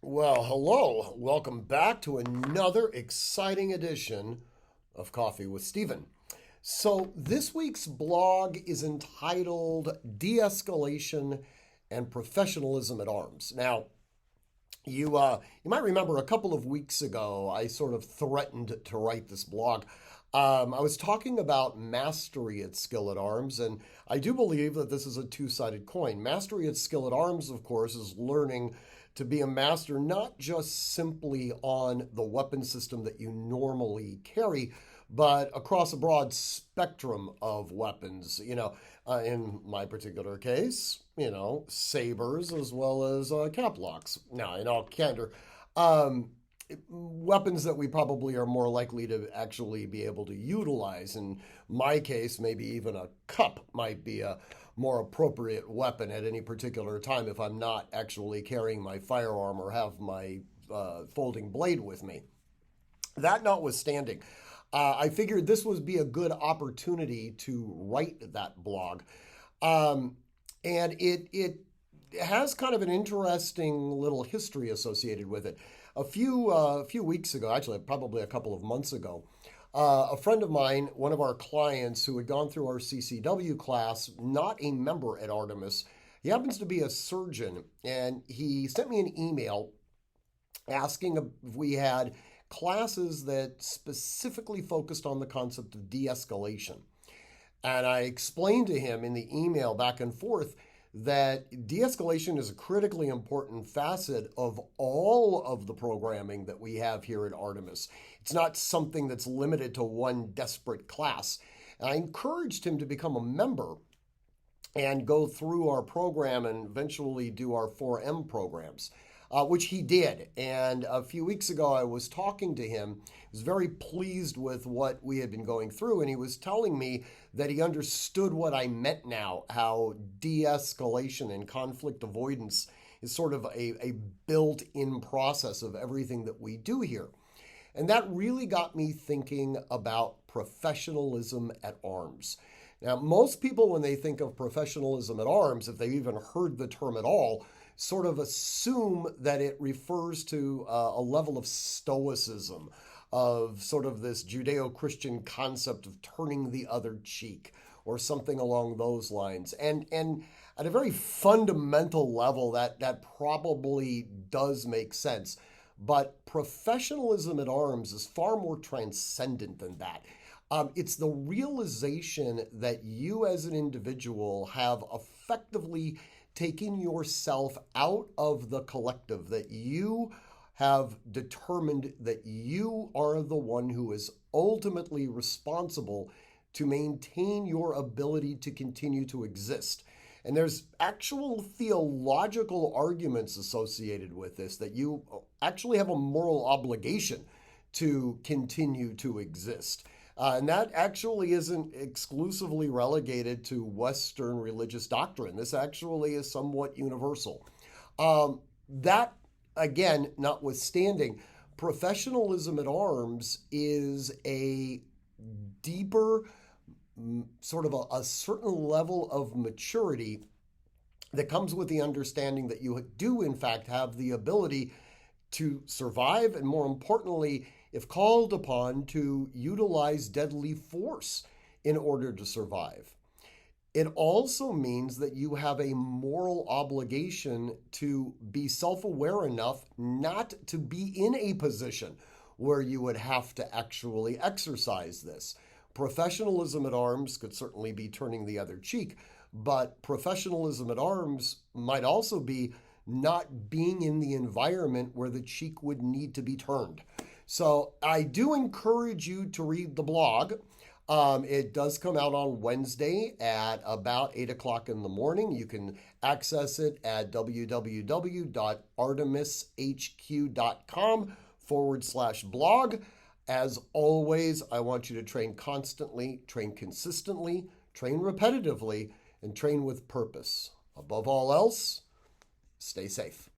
Well, hello. Welcome back to another exciting edition of Coffee with Stephen. So, this week's blog is entitled De-escalation and Professionalism at Arms. Now, you might remember a couple of weeks ago, I sort of threatened to write this blog. I was talking about mastery at skill at arms, and I do believe that this is a two-sided coin. Mastery at skill at arms, of course, is learning to be a master not just simply on the weapon system that you normally carry, but across a broad spectrum of weapons. In my particular case, sabers as well as cap locks. Now, in all candor, um, weapons that we probably are more likely to actually be able to utilize. In my case, maybe even a cup might be a more appropriate weapon at any particular time if I'm not actually carrying my firearm or have my folding blade with me. That notwithstanding, I figured this would be a good opportunity to write that blog. Um, and it has kind of an interesting little history associated with it. A few weeks ago, actually, probably a couple of months ago, a friend of mine, one of our clients who had gone through our CCW class, not a member at Artemis, he happens to be a surgeon, and he sent me an email asking if we had classes that specifically focused on the concept of de-escalation. And I explained to him in the email back and forth that de escalation is a critically important facet of all of the programming that we have here at Artemis. It's not something that's limited to one desperate class. And I encouraged him to become a member and go through our program and eventually do our 4M programs, which he did. And a few weeks ago, I was talking to him. I was very pleased with what we had been going through, and he was telling me that he understood what I meant now, how de-escalation and conflict avoidance is sort of a built-in process of everything that we do here. And that really got me thinking about professionalism at arms. Now, most people, when they think of professionalism at arms, if they've even heard the term at all, sort of assume that it refers to a level of stoicism, of sort of this Judeo Christian concept of turning the other cheek or something along those lines. And at a very fundamental level, that probably does make sense. But professionalism at arms is far more transcendent than that. It's the realization that you as an individual have effectively taken yourself out of the collective, that you have determined that you are the one who is ultimately responsible to maintain your ability to continue to exist. And there's actual theological arguments associated with this, that you actually have a moral obligation to continue to exist. And that actually isn't exclusively relegated to Western religious doctrine. This actually is somewhat universal. That, again, notwithstanding, professionalism at arms is a deeper, sort of a certain level of maturity that comes with the understanding that you do, in fact, have the ability to survive, and more importantly, if called upon, to utilize deadly force in order to survive. It also means that you have a moral obligation to be self aware enough not to be in a position where you would have to actually exercise this. Professionalism at arms could certainly be turning the other cheek, but professionalism at arms might also be not being in the environment where the cheek would need to be turned. So I do encourage you to read the blog. It does come out on Wednesday at about 8 o'clock in the morning. You can access it at www.artemishq.com/blog. As always, I want you to train constantly, train consistently, train repetitively, and train with purpose. Above all else, stay safe.